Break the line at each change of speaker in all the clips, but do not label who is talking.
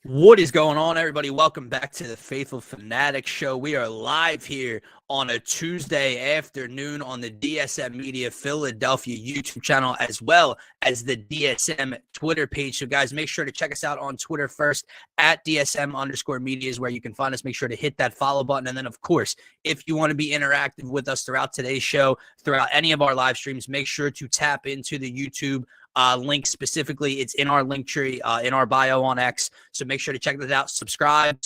What is going on, everybody? Welcome back to the Phaithful Phanatics show. We are live here on a Tuesday afternoon on the DSM-Media Philadelphia YouTube channel, as well as the DSM Twitter page. So, guys, make sure to check us out on Twitter first at DSM_media is where you can find us. Make sure to hit that follow button. And then, of course, if you want to be interactive with us throughout today's show, throughout any of our live streams, make sure to tap into the YouTube link specifically. It's in our link tree, in our bio on X. So make sure to check that out. Subscribe,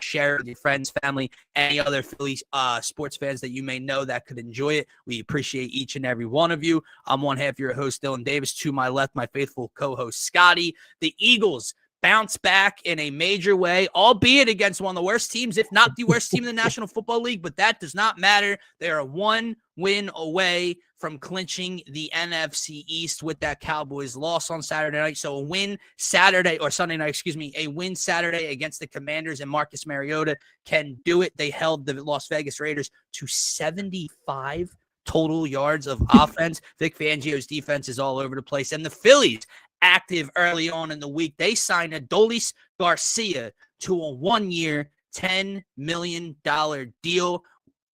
share it with your friends, family, any other Phillies sports fans that you may know that could enjoy it. We appreciate each and every one of you. I'm one half your host, Dylan Davis. To my left, my faithful co-host, Scotty. The Eagles bounce back in a major way, albeit against one of the worst teams, if not the worst team in the National Football League, but that does not matter. They are one win away from clinching the NFC East with that Cowboys loss on Saturday night. So a win Saturday or Sunday night, a win Saturday against the Commanders, and Marcus Mariota can do it. They held the Las Vegas Raiders to 75 total yards of offense. Vic Fangio's defense is all over the place. And the Phillies, active early on in the week, they signed Adolis Garcia to a 1-year, $10 million deal.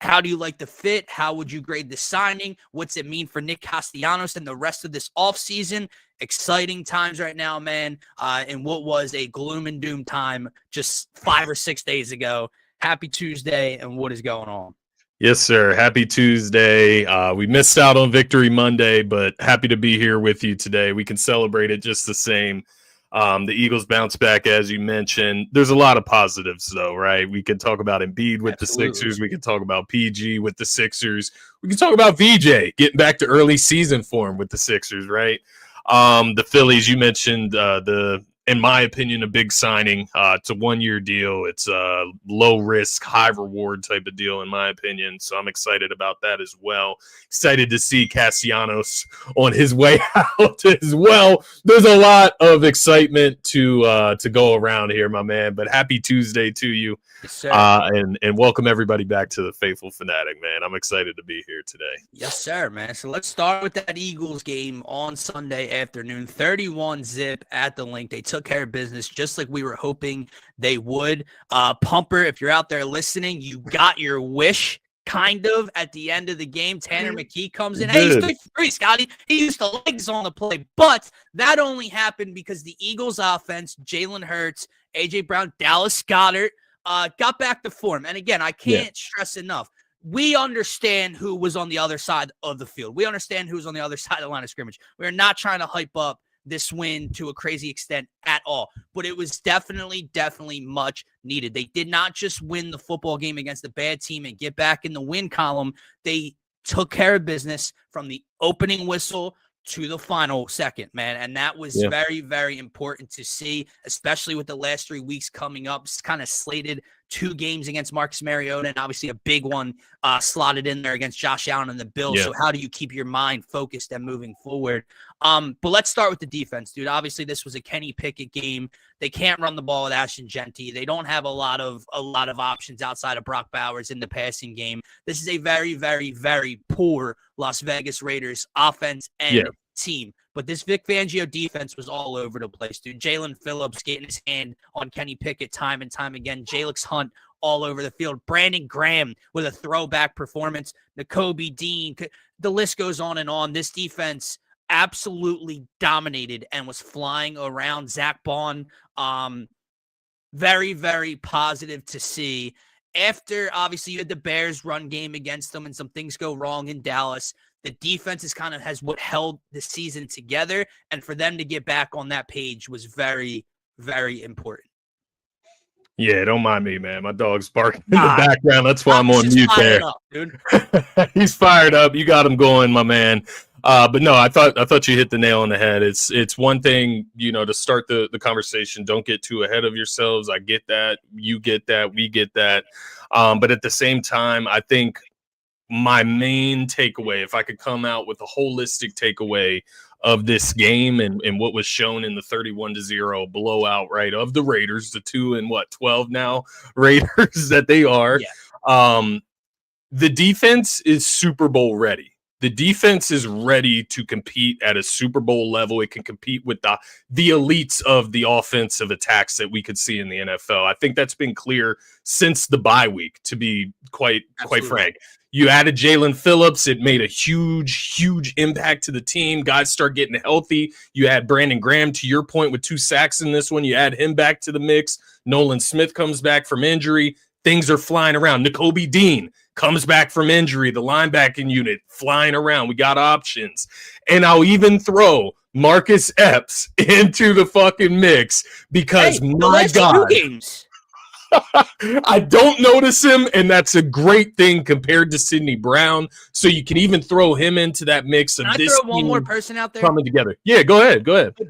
How do you like the fit? How would you grade the signing? What's it mean for Nick Castellanos and the rest of this offseason? Exciting times right now, man. In what was a gloom and doom time just 5 or 6 days ago. Happy Tuesday, and what is going on?
Yes, sir. Happy Tuesday. We missed out on Victory Monday, but happy to be here with you today. We can celebrate it just the same. The Eagles bounce back, as you mentioned. There's a lot of positives, though, right? We can talk about Embiid with the Sixers. We can talk about PG with the Sixers. We can talk about VJ getting back to early season form with the Sixers, right? The Phillies, you mentioned in my opinion, a big signing. It's a 1-year deal. It's a low risk, high reward type of deal, in my opinion. So I'm excited about that as well. Excited to see Castellanos on his way out as well. There's a lot of excitement to go around here, my man. But happy Tuesday to you.
Yes, sir.
And welcome everybody back to the Phaithful Fanatic, man. I'm excited to be here today.
Yes, sir, man. So let's start with that Eagles game on Sunday afternoon. 31-zip at the link. They took care of business just like we were hoping they would. Pumper, if you're out there listening, you got your wish. Kind of at the end of the game, Tanner McKee comes in. Hey, he's 3-3, Scotty. He used the legs on the play, but that only happened because the Eagles offense, Jalen Hurts, A.J. Brown, Dallas Goedert, got back to form. And again, I can't stress enough. We understand who was on the other side of the field. We understand who's on the other side of the line of scrimmage. We're not trying to hype up this win to a crazy extent at all, but it was definitely much needed. They did not just win the football game against a bad team and get back in the win column. They took care of business from the opening whistle to the final second, man. And that was very, very important to see, especially with the last 3 weeks coming up. It's kind of slated 2 games against Marcus Mariota and obviously a big one slotted in there against Josh Allen and the Bills. So how do you keep your mind focused and moving forward? But let's start with the defense, dude. Obviously, this was a Kenny Pickett game. They can't run the ball with Ashton Genty. They don't have a lot of options outside of Brock Bowers in the passing game. This is a very, very, very poor Las Vegas Raiders offense and team. But this Vic Fangio defense was all over the place, dude. Jalen Phillips getting his hand on Kenny Pickett time and time again. Jalix Hunt all over the field. Brandon Graham with a throwback performance. Nakobe Dean. The list goes on and on. This defense absolutely dominated and was flying around. Zach Bond, very, very positive to see. After, obviously, you had the Bears run game against them and some things go wrong in Dallas. The defense is kind of has what held the season together, and for them to get back on that page was very, very important.
Yeah, don't mind me, man. My dog's barking in the background. That's why I'm on mute there.
Up, dude.
He's fired up. You got him going, my man. But no, I thought you hit the nail on the head. It's one thing, to start the conversation. Don't get too ahead of yourselves. I get that. You get that. We get that. But at the same time, I think my main takeaway, if I could come out with a holistic takeaway of this game and what was shown in the 31-0 blowout, right, of the Raiders, the 2-12 now Raiders that they are. The defense is Super Bowl ready. The defense is ready to compete at a Super Bowl level. It can compete with the elites of the offensive attacks that we could see in the NFL. I think that's been clear since the bye week, to be quite frank. You added Jalen Phillips. It made a huge impact to the team. Guys start getting healthy. You add Brandon Graham, to your point, with 2 sacks in this one. You add him back to the mix. Nolan Smith comes back from injury. Things are flying around. Nakobe Dean comes back from injury. The linebacking unit flying around. We got options. And I'll even throw Marcus Epps into the fucking mix because, my God, I don't notice him, and that's a great thing compared to Sidney Brown. So you can even throw him into that mix of
Can I
this
throw one more person out there
coming together. Yeah, go ahead.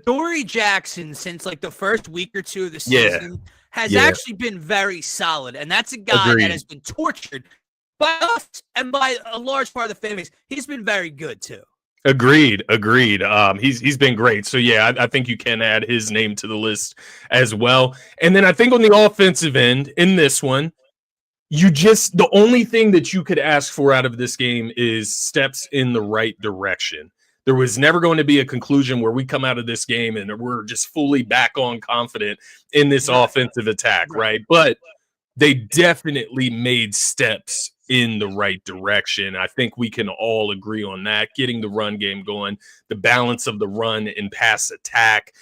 Dory Jackson, since like the first week or two of the season, has actually been very solid, and that's a guy that has been tortured by us and by a large part of the fan base. He's been very good too.
Agreed. He's been great. So yeah, I think you can add his name to the list as well. And then I think on the offensive end in this one, the only thing that you could ask for out of this game is steps in the right direction. There was never going to be a conclusion where we come out of this game and we're just fully back on confident in this offensive attack, right? But they definitely made steps in the right direction. I think we can all agree on that. Getting the run game going, the balance of the run and pass attack,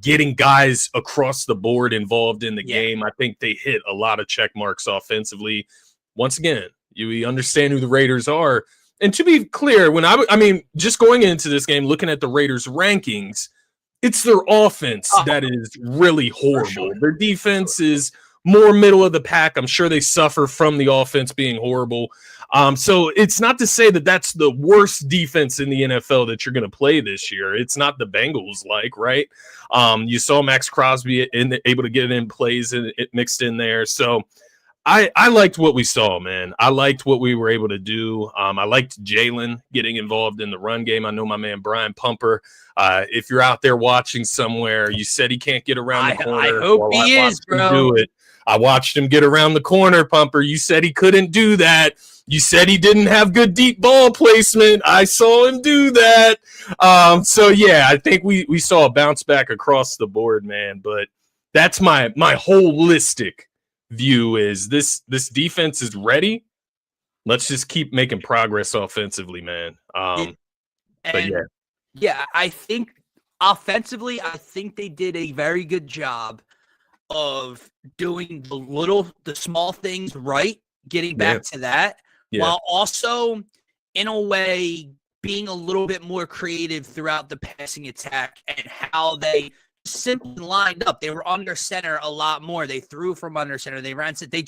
getting guys across the board involved in the game. I think they hit a lot of check marks offensively. Once again, you understand who the Raiders are. And to be clear, just going into this game, looking at the Raiders rankings, it's their offense that is really horrible. Sure. Their defense is more middle of the pack. I'm sure they suffer from the offense being horrible. So it's not to say that that's the worst defense in the NFL that you're going to play this year. It's not the Bengals right? You saw Max Crosby able to get in plays and it mixed in there. So I liked what we saw, man. I liked what we were able to do. I liked Jalen getting involved in the run game. I know my man Brian Pumper. If you're out there watching somewhere, you said he can't get around the corner.
I hope he is, bro.
Do it. I watched him get around the corner, Pumper. You said he couldn't do that. You said he didn't have good deep ball placement. I saw him do that. So, yeah, I think we saw a bounce back across the board, man. But that's my holistic view is this defense is ready. Let's just keep making progress offensively, man.
I think offensively, I think they did a very good job of doing the small things right, getting back to that, while also, in a way, being a little bit more creative throughout the passing attack and how they simply lined up. They were under center a lot more. They threw from under center. They ran it. They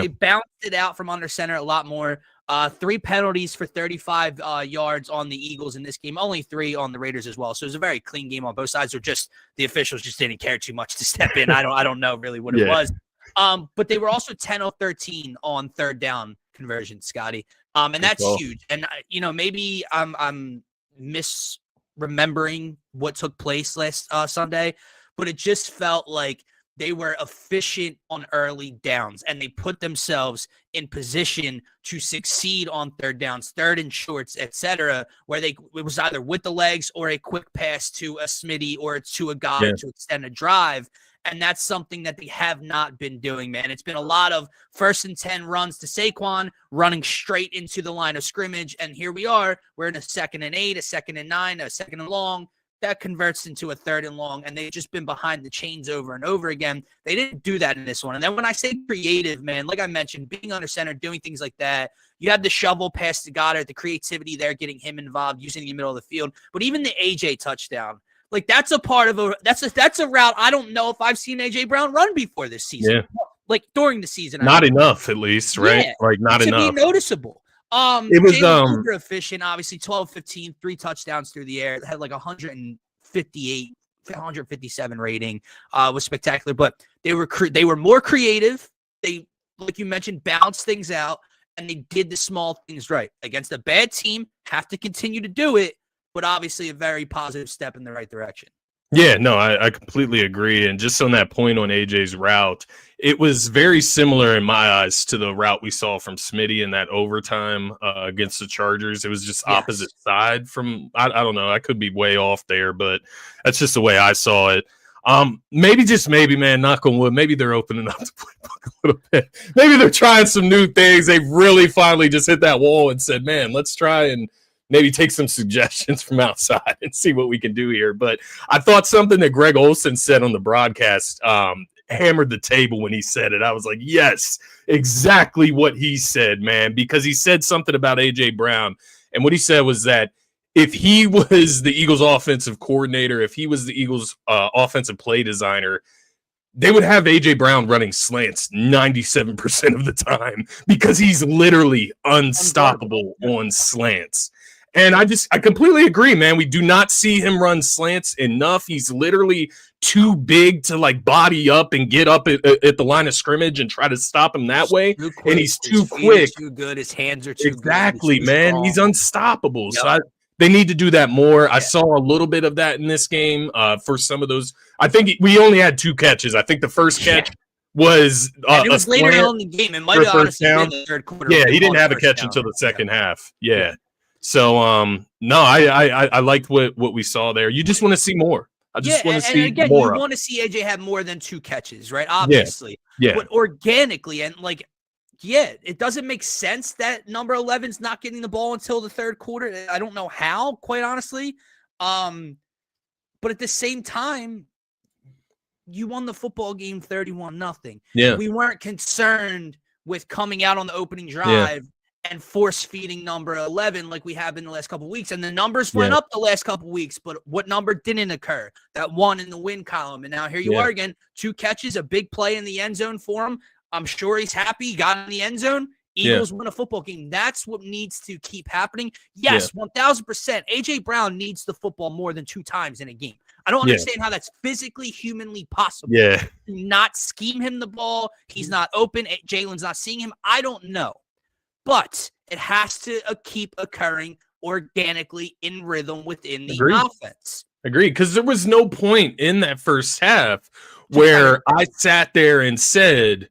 bounced it out from under center a lot more. 3 penalties for 35 yards on the Eagles in this game. Only 3 on the Raiders as well. So it was a very clean game on both sides. Or just the officials just didn't care too much to step in. I don't know really what it was. But they were also 10 of 13 on third down conversion, Scotty. And that's huge. And maybe I'm misremembering what took place last Sunday, but it just felt like they were efficient on early downs, and they put themselves in position to succeed on third downs, third and shorts, etc., where it was either with the legs or a quick pass to a Smitty or to a guy to extend a drive. And that's something that they have not been doing, man. It's been a lot of 1st and 10 runs to Saquon, running straight into the line of scrimmage. And here we are. We're in a 2nd and 8, a 2nd and 9, a 2nd and long. That converts into a 3rd and long, and they've just been behind the chains over and over again. They didn't do that in this one. And then when I say creative, man, like I mentioned, being under center, doing things like that, you have the shovel pass to Goddard, the creativity there, getting him involved, using the middle of the field. But even the AJ touchdown, like that's a part of that's a route I don't know if I've seen AJ Brown run before this season.
Yeah.
Like during the season.
Not enough, at least, right?
Yeah,
like not enough.
To be noticeable. It was super efficient, obviously 12-15, 3 touchdowns through the air. It had like 157 rating. Was spectacular, but they were more creative. They, like you mentioned, balanced things out, and they did the small things right. Against a bad team, have to continue to do it, but obviously a very positive step in the right direction.
Yeah, no, I completely agree. And just on that point on AJ's route, it was very similar in my eyes to the route we saw from Smitty in that overtime against the Chargers. It was just
Yes.
opposite side from, I don't know, I could be way off there, but that's just the way I saw it. Maybe just maybe, man, knock on wood, maybe they're opening up the playbook a little bit. Maybe they're trying some new things. They've really finally just hit that wall and said, man, let's try and maybe take some suggestions from outside and see what we can do here. But I thought something that Greg Olsen said on the broadcast hammered the table when he said it. I was like, yes, exactly what he said, man, because he said something about A.J. Brown. And what he said was that if he was the Eagles offensive coordinator, if he was the Eagles offensive play designer, they would have A.J. Brown running slants 97% of the time because he's literally unstoppable on slants. And I completely agree, man. We do not see him run slants enough. He's literally too big to like body up and get up at the line of scrimmage and try to stop him that way. And he's too quick.
Too good. His hands are too
exactly,
good.
Man.
Strong.
He's unstoppable.
Yep.
So they need to do that more. Yeah. I saw a little bit of that in this game for some of those. I think we only had 2 catches. I think the first catch was
it was later on in the game. It might have honestly been the third quarter.
Yeah, he didn't have a catch until the second half. Yeah. So no, I liked what we saw there. You just want to see more. I just want to see
again,
more.
You want to see AJ have more than 2 catches, right? Obviously.
Yeah.
But organically and it doesn't make sense that number 11's not getting the ball until the third quarter. I don't know how, quite honestly. But at the same time, you won the football game 31-0.
Yeah.
We weren't concerned with coming out on the opening drive and force feeding number 11 like we have been the last couple of weeks. And the numbers went up the last couple of weeks, but what number didn't occur? That one in the win column. And now here you are again, 2 catches, a big play in the end zone for him. I'm sure he's happy. He got in the end zone. Eagles win a football game. That's what needs to keep happening. Yes, 1,000%. A.J. Brown needs the football more than 2 times in a game. I don't understand how that's physically, humanly possible.
Yeah.
Not scheme him the ball. He's not open. Jalen's not seeing him. I don't know. But it has to keep occurring organically in rhythm within the offense.
Agreed. Because there was no point in that first half where I sat there and said,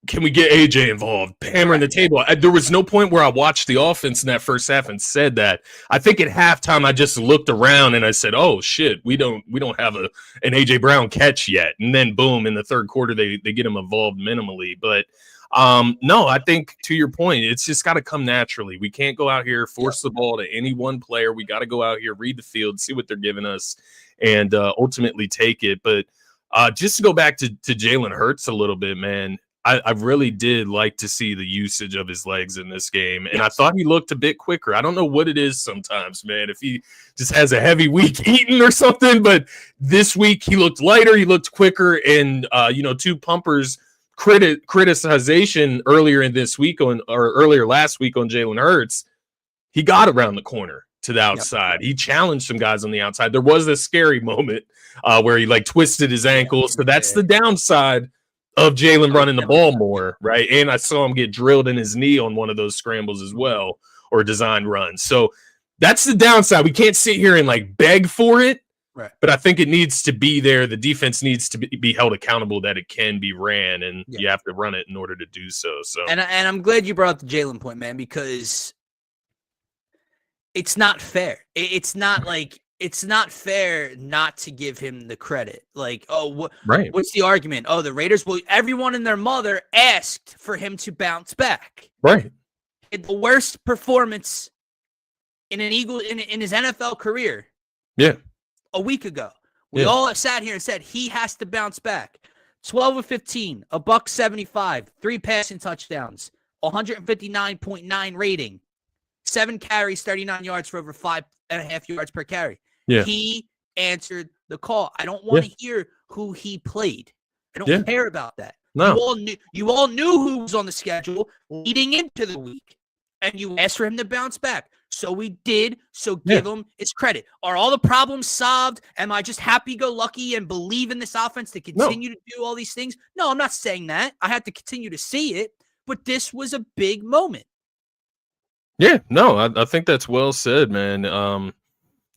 can we get AJ involved? Hammering the table. There was no point where I watched the offense in that first half and said that. I think at halftime I just looked around and I said, "Oh shit, we don't have an AJ Brown catch yet." And then boom, in the third quarter they get him involved minimally. But no, I think to your point, it's just got to come naturally. We can't go out here force the ball to any one player. We got to go out here, read the field, see what they're giving us, and ultimately take it. But just to go back to Jalen Hurts a little bit, man, I really did like to see the usage of his legs in this game. And I thought he looked a bit quicker. I don't know what it is sometimes, man, if he just has a heavy week eating or something. But this week he looked lighter. He looked quicker. And, to Pumper's criticization earlier last week on Jalen Hurts, he got around the corner to the outside. He challenged some guys on the outside. There was this scary moment where he twisted his ankle. So that's the downside of Jalen running the ball more, right? And I saw him get drilled in his knee on one of those scrambles as well, or design runs. So that's the downside. We can't sit here and beg for it, right? But I think it needs to be there. The defense needs to be held accountable that it can be ran, and you have to run it in order to do so. So,
and I'm glad you brought up the Jalen point, man, because it's not fair. It's not fair not to give him the credit. What's the argument? Oh, the Raiders, everyone and their mother asked for him to bounce back.
Right.
The worst performance in an Eagle in his NFL career.
Yeah.
A week ago. We all sat here and said he has to bounce back. 12 of 15, $175, 3 passing touchdowns, 159.9 rating, 7 carries, 39 yards for over 5.5 yards per carry.
Yeah.
He answered the call. I don't want to hear who he played. I don't care about that.
No.
You all knew who was on the schedule leading into the week, and you asked for him to bounce back. So we did. So give him his credit. Are all the problems solved? Am I just happy-go-lucky and believe in this offense to continue to do all these things? No, I'm not saying that. I have to continue to see it, but this was a big moment.
Yeah, no, I think that's well said, man.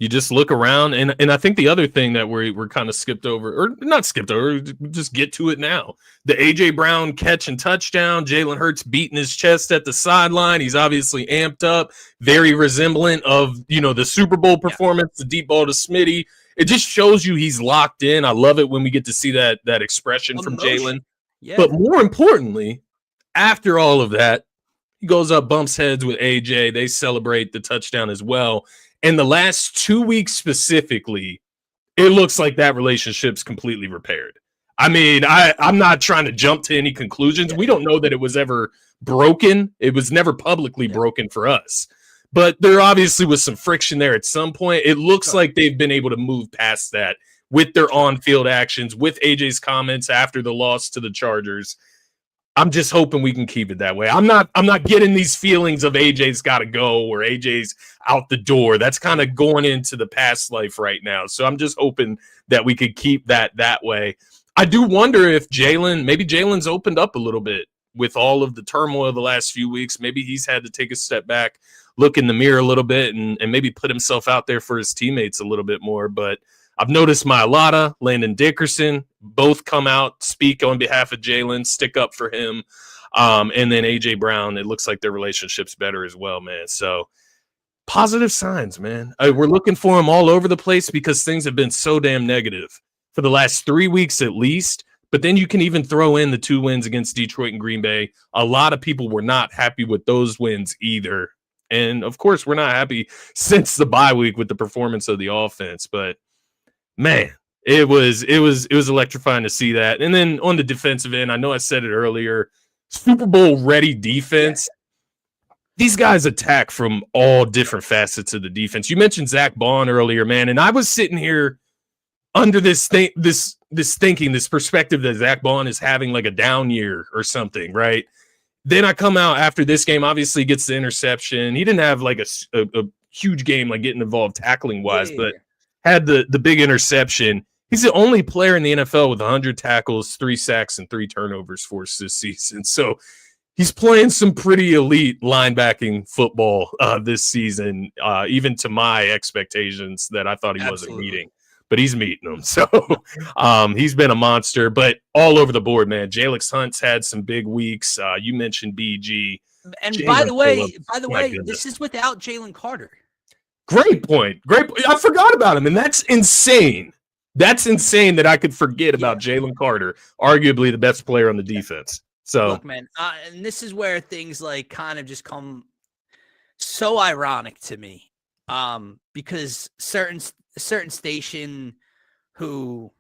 You just look around, and I think the other thing that we're kind of skipped over, or not skipped over, just get to it now. The AJ Brown catch and touchdown, Jalen Hurts beating his chest at the sideline. He's obviously amped up, very resemblant of the Super Bowl performance, the deep ball to Smitty. It just shows you he's locked in. I love it when we get to see that expression from Jalen.
Yeah.
But more importantly, after all of that, he goes up, bumps heads with AJ. They celebrate the touchdown as well. And the last 2 weeks specifically, it looks like that relationship's completely repaired. I mean, I'm not trying to jump to any conclusions. We don't know that it was ever broken. It was never publicly broken for us. But there obviously was some friction there at some point. It looks like they've been able to move past that with their on-field actions, with AJ's comments after the loss to the Chargers. I'm just hoping we can keep it that way. I'm not getting these feelings of AJ's got to go or AJ's out the door. That's kind of going into the past life right now. So I'm just hoping that we could keep that way. I do wonder if Jalen's opened up a little bit with all of the turmoil the last few weeks. Maybe he's had to take a step back, look in the mirror a little bit, and maybe put himself out there for his teammates a little bit more. But I've noticed Mailata, Landon Dickerson, both come out, speak on behalf of Jalen, stick up for him. And then AJ Brown, it looks like their relationship's better as well, man. So positive signs, man. We're looking for them all over the place because things have been so damn negative for the last 3 weeks at least. But then you can even throw in the 2 wins against Detroit and Green Bay. A lot of people were not happy with those wins either. And, of course, we're not happy since the bye week with the performance of the offense. But man, it was electrifying to see that. And then on the defensive end, I know I said it earlier, Super Bowl ready defense. These guys attack from all different facets of the defense. You mentioned Zach Bond earlier, man, and I was sitting here under this perspective that Zach Bond is having like a down year or something, right? Then I come out after this game, obviously gets the interception. He didn't have like a huge game, like getting involved tackling wise, but had the big interception. He's the only player in the NFL with 100 tackles, 3 sacks, and 3 turnovers forced this season. So he's playing some pretty elite linebacking football this season, even to my expectations that I thought he wasn't meeting. But he's meeting them. So he's been a monster. But all over the board, man. Jalen Hunt's had some big weeks. You mentioned BG.
And by the way, this is without Jalen Carter.
Great point. I forgot about him, and that's insane. That's insane that I could forget about Jalen Carter, arguably the best player on the defense. So,
look, man, and this is where things like kind of just come so ironic to me, because certain station who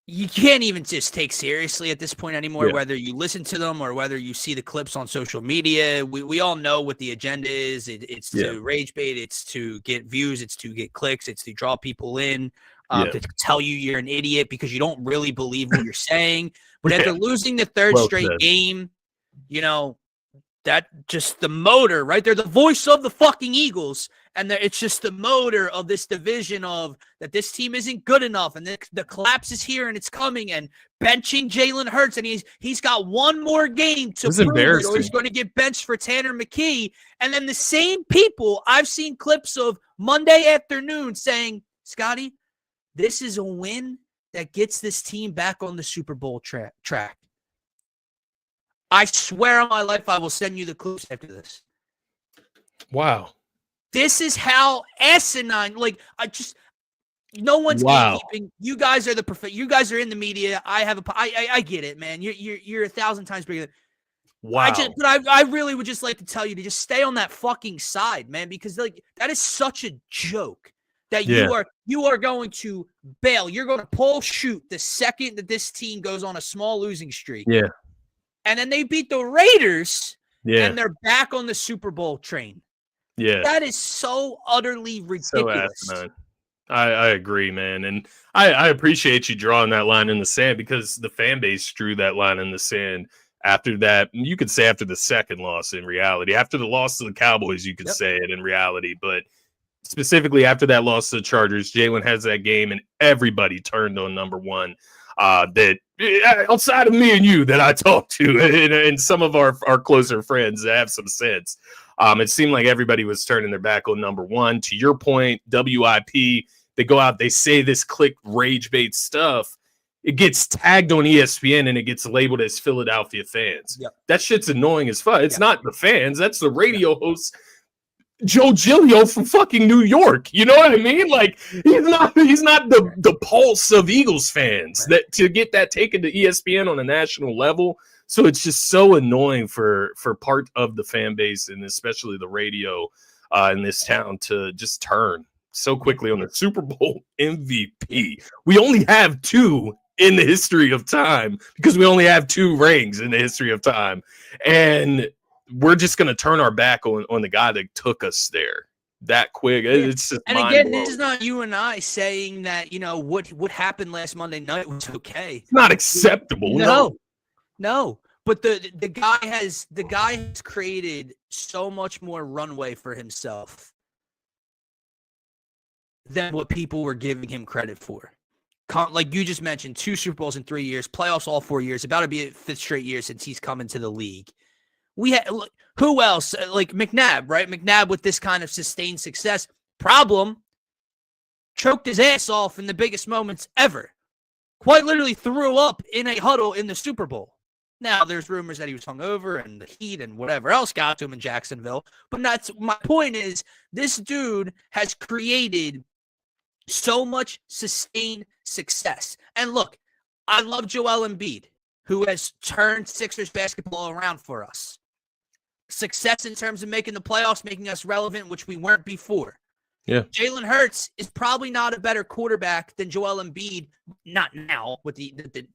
you can't even just take seriously at this point anymore, whether you listen to them or whether you see the clips on social media. We all know what the agenda is. It's to rage bait. It's to get views. It's to get clicks. It's to draw people in, to tell you you're an idiot because you don't really believe what you're saying. But after losing the third straight game, that just the motor, right? They're the voice of the fucking Eagles. And it's just the motor of this division of that this team isn't good enough. And the collapse is here and it's coming. And benching Jalen Hurts. And he's got one more game to prove it, or he's going to get benched for Tanner McKee. And then the same people, I've seen clips of Monday afternoon saying, Scotty, this is a win that gets this team back on the Super Bowl track. I swear on my life I will send you the clips after this.
Wow.
This is how asinine. Like no one's gatekeeping. You guys are you guys are in the media. I get it, man. You're 1,000 times bigger.
Wow.
I really would just like to tell you to just stay on that fucking side, man, because that is such a joke that you are going to bail. You're going to pull shoot the second that this team goes on a small losing streak.
Yeah.
And then they beat the Raiders.
Yeah.
And they're back on the Super Bowl train.
Yeah.
That is so utterly ridiculous.
So I agree, man. And I appreciate you drawing that line in the sand because the fan base drew that line in the sand after that. You could say after the second loss in reality. After the loss to the Cowboys, you could say it in reality. But specifically after that loss to the Chargers, Jalen has that game and everybody turned on number one. That outside of me and you that I talk to and some of our closer friends that have some sense. It seemed like everybody was turning their back on number one. To your point, WIP, they go out, they say this click rage bait stuff. It gets tagged on ESPN and it gets labeled as Philadelphia fans.
Yep.
That shit's annoying as fuck. It's not the fans. That's the radio hosts. Joe Giglio from fucking New York. You know what I mean? Like, he's not the pulse of Eagles fans that to get that taken to ESPN on a national level. So it's just so annoying for part of the fan base and especially the radio in this town to just turn so quickly on the Super Bowl MVP. We only have 2 in the history of time because we only have 2 rings in the history of time. And we're just going to turn our back on the guy that took us there that quick. It's just
and again, this is not you and I saying that, what happened last Monday night was okay.
It's not acceptable.
No. But the guy has created so much more runway for himself than what people were giving him credit for. Like you just mentioned, 2 Super Bowls in 3 years, playoffs all 4 years, about to be a 5th straight year since he's come into the league. We had who else? Like McNabb, right? McNabb with this kind of sustained success. Problem, choked his ass off in the biggest moments ever. Quite literally threw up in a huddle in the Super Bowl. Now, there's rumors that he was hungover and the heat and whatever else got to him in Jacksonville. But that's my point is this dude has created so much sustained success. And look, I love Joel Embiid, who has turned Sixers basketball around for us. Success in terms of making the playoffs, making us relevant, which we weren't before.
Yeah.
Jalen Hurts is probably not a better quarterback than Joel Embiid, not now with the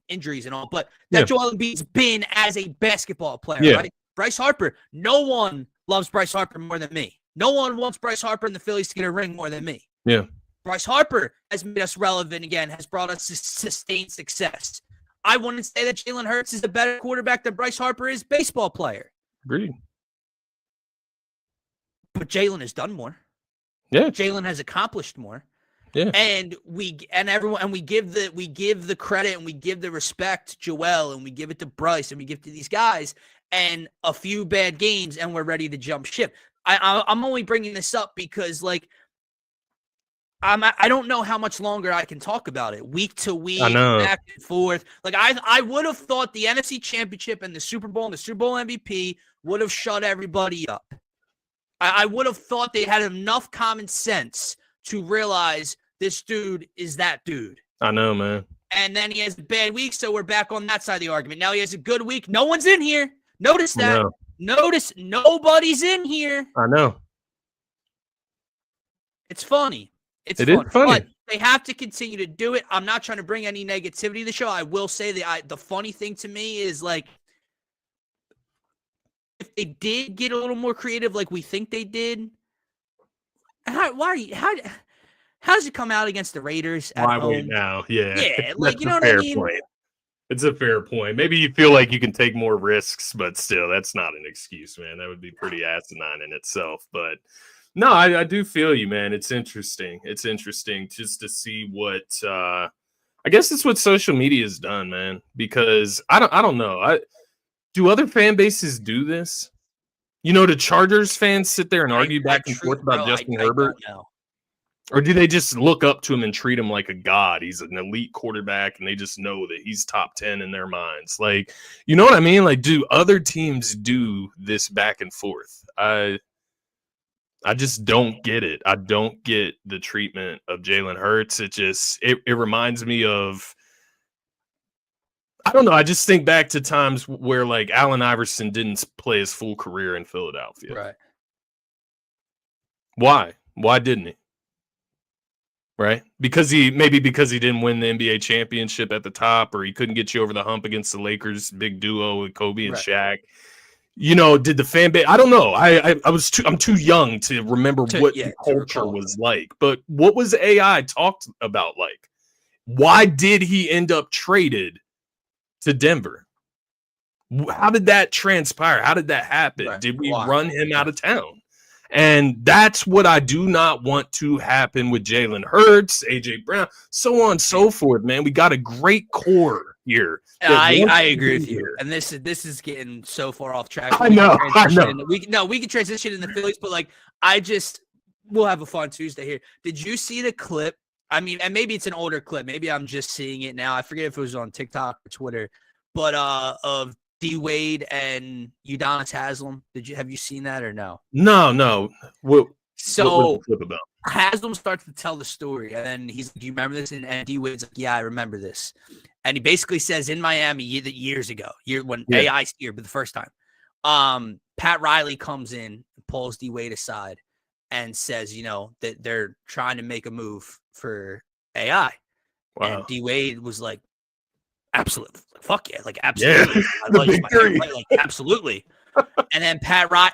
injuries and all, but that Joel Embiid's been as a basketball player, right? Bryce Harper, no one loves Bryce Harper more than me. No one wants Bryce Harper and the Phillies to get a ring more than me.
Yeah.
Bryce Harper has made us relevant again, has brought us sustained success. I wouldn't say that Jalen Hurts is a better quarterback than Bryce Harper is baseball player.
Agreed.
But Jalen has done more.
Yeah.
Jalen has accomplished more.
Yeah.
And we give the credit and we give the respect to Joel and we give it to Bryce and we give it to these guys and a few bad games and we're ready to jump ship. I'm only bringing this up because I don't know how much longer I can talk about it. Week to week, back and forth. Like I would have thought the NFC Championship and the Super Bowl and the Super Bowl MVP would have shut everybody up. I would have thought they had enough common sense to realize this dude is that dude.
I know, man.
And then he has a bad week, so we're back on that side of the argument. Now he has a good week. No one's in here. Notice that. Notice nobody's in here.
I know.
It's funny. It is funny. But they have to continue to do it. I'm not trying to bring any negativity to the show. I will say that the funny thing to me is if they did get a little more creative like we think they did, how does it come out against the Raiders at home?
Wait now? Yeah.
Yeah, you know what I mean?
Point. It's a fair point. Maybe you feel like you can take more risks, but still, that's not an excuse, man. That would be pretty asinine in itself. But no, I do feel you, man. It's interesting. It's interesting just to see what I guess it's what social media has done, man. Because I don't know. Do other fan bases do this? The Chargers fans sit there and argue back and forth about Justin Herbert? Or do they just look up to him and treat him like a god? He's an elite quarterback, and they just know that he's top 10 in their minds. You know what I mean? Do other teams do this back and forth? I just don't get it. I don't get the treatment of Jalen Hurts. It reminds me of, I don't know. I just think back to times where Allen Iverson didn't play his full career in Philadelphia.
Right.
Why? Why didn't he? Right? Because he didn't win the NBA championship at the top, or he couldn't get you over the hump against the Lakers big duo with Kobe and Shaq. Did the fan base? I don't know. I'm too young to remember what the culture was like. But what was AI talked about like? Why did he end up traded to Denver? How did that transpire? How did that happen? Right. Did we run him out of town? And that's what I do not want to happen with Jalen Hurts, AJ Brown, so on and so forth, man. We got a great core here.
I agree with you. And this is getting so far off track.
I know.
We can transition in the Phillies, but like we'll have a fun Tuesday here. Did you see the clip? I mean, and maybe it's an older clip. Maybe I'm just seeing it now. I forget if it was on TikTok or Twitter, but of D Wade and Udonis Haslem. Have you seen that or no?
No. What was the clip about?
Haslam starts to tell the story, and then he's like, "Do you remember this?" And D Wade's like, "Yeah, I remember this." And he basically says, in Miami years ago, when AI's here, but the first time, Pat Riley comes in, pulls D Wade aside, and says, that they're trying to make a move for AI. Wow. And D Wade was like, "Absolutely, fuck yeah, like absolutely, absolutely." And then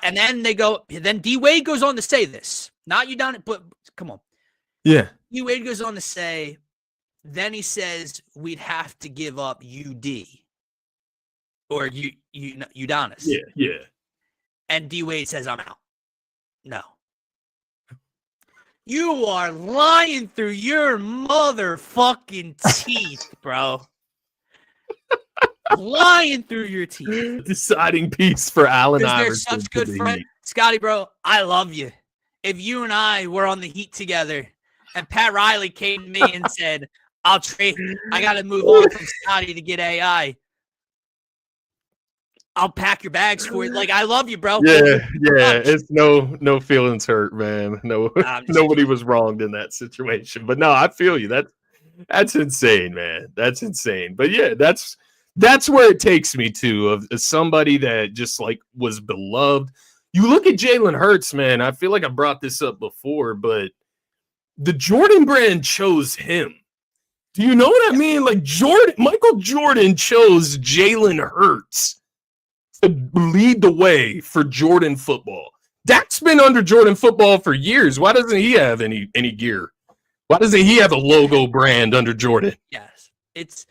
and then then D Wade goes on to say this, not Udonis, but come on,
yeah.
D Wade goes on to say, then he says we'd have to give up UD or Udonis.
Yeah.
And D Wade says, "I'm out." No. You are lying through your motherfucking teeth, bro. Lying through your teeth.
Deciding piece for Allen Iverson.
They're such good friends. Scotty, bro, I love you. If you and I were on the Heat together and Pat Riley came to me and said, I got to move on from Scotty to get AI, I'll pack your bags for it. Like, I love you, bro.
Yeah. It's no feelings hurt, man. No, nobody was wronged in that situation. But no, I feel you. That's insane, man. That's insane. But yeah, that's where it takes me to of somebody that just like was beloved. You look at Jalen Hurts, man. I feel like I brought this up before, but the Jordan brand chose him. Do you know what I mean? Like Michael Jordan chose Jalen Hurts to lead the way for Jordan football. Dak's been under Jordan football for years. Why doesn't he have any gear? Why doesn't he have a logo brand under Jordan?
Yes, that's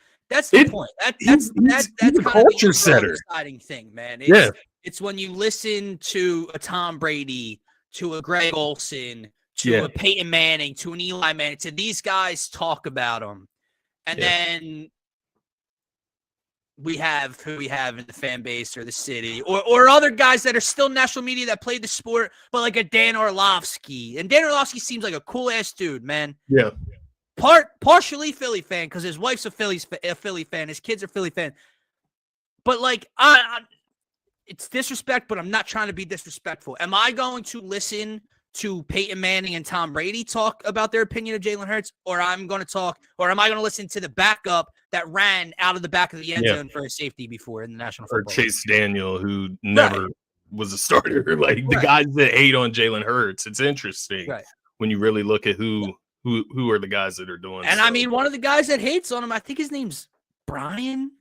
the point. That's
a culture setter.
Exciting thing, man. It's when you listen to a Tom Brady, to a Greg Olsen, to a Peyton Manning, to an Eli Manning, to these guys talk about them, and then we have who we have in the fan base or the city, or other guys that are still national media that played the sport, but like a Dan Orlovsky. And Dan Orlovsky seems like a cool ass dude, man.
Yeah.
Partially Philly fan because his wife's a Philly fan, his kids are Philly fan. But like, it's disrespect, but I'm not trying to be disrespectful. Am I going to listen to Peyton Manning and Tom Brady talk about their opinion of Jalen Hurts, or am I going to listen to the backup that ran out of the back of the end zone for a safety before in the National Football League?
Or Chase Daniel, who never was a starter. Like the guys that hate on Jalen Hurts. It's interesting when you really look at who are the guys that are doing.
And I mean, one of the guys that hates on him, I think his name's Brian.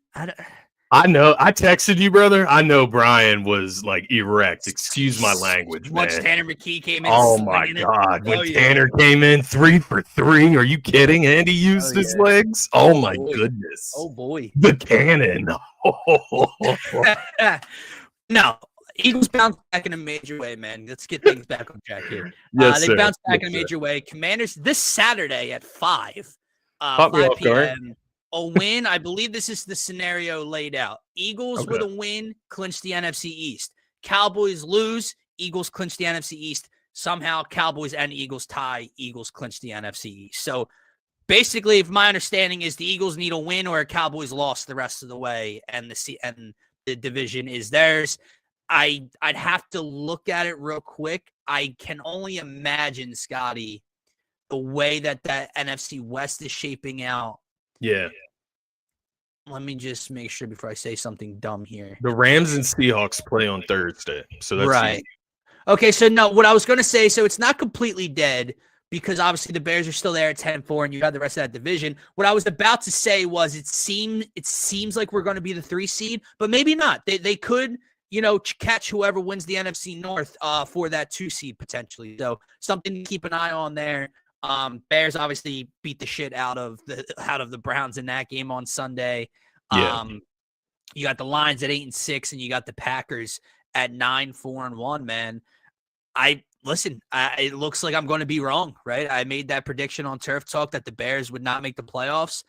I know. I texted you, brother. I know Brian was like erect. Excuse my language, man.
Once Tanner McKee came in.
Oh my God. When Tanner came in 3 for 3, are you kidding? And he used his legs. Oh my goodness.
Oh boy.
The cannon.
No. Eagles bounce back in a major way, man. Let's get things back on track here. They bounce back in a major way. Commanders this Saturday at 5 p.m. A win. I believe this is the scenario laid out. Eagles with a win, clinch the NFC East. Cowboys lose, Eagles clinch the NFC East. Somehow Cowboys and Eagles tie, Eagles clinch the NFC East. So basically, if my understanding is the Eagles need a win or a Cowboys lost the rest of the way, and the division is theirs. I'd have to look at it real quick. I can only imagine, Scotty, the way that NFC West is shaping out.
Yeah.
Let me just make sure before I say something dumb here.
The Rams and Seahawks play on Thursday. So that's
right. Easy. Okay, so no, what I was going to say, so it's not completely dead because obviously the Bears are still there at 10-4 and you got the rest of that division. What I was about to say was it seems like we're going to be the 3 seed, but maybe not. They could, catch whoever wins the NFC North for that 2 seed potentially. So something to keep an eye on there. Bears obviously beat the shit out of the Browns in that game on Sunday. You got the Lions at 8-6, and you got the Packers at 9-4-1. Man, it looks like I'm going to be wrong, right? I made that prediction on Turf Talk that the Bears would not make the playoffs.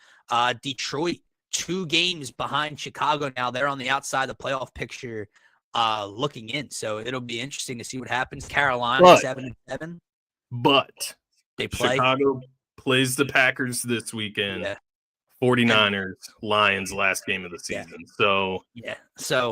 Detroit 2 games behind Chicago now. They're on the outside of the playoff picture looking in. So it'll be interesting to see what happens. Carolina, 7-7.
But
they play.
Chicago plays the Packers this weekend.
Yeah.
49ers, Lions last game of the season. So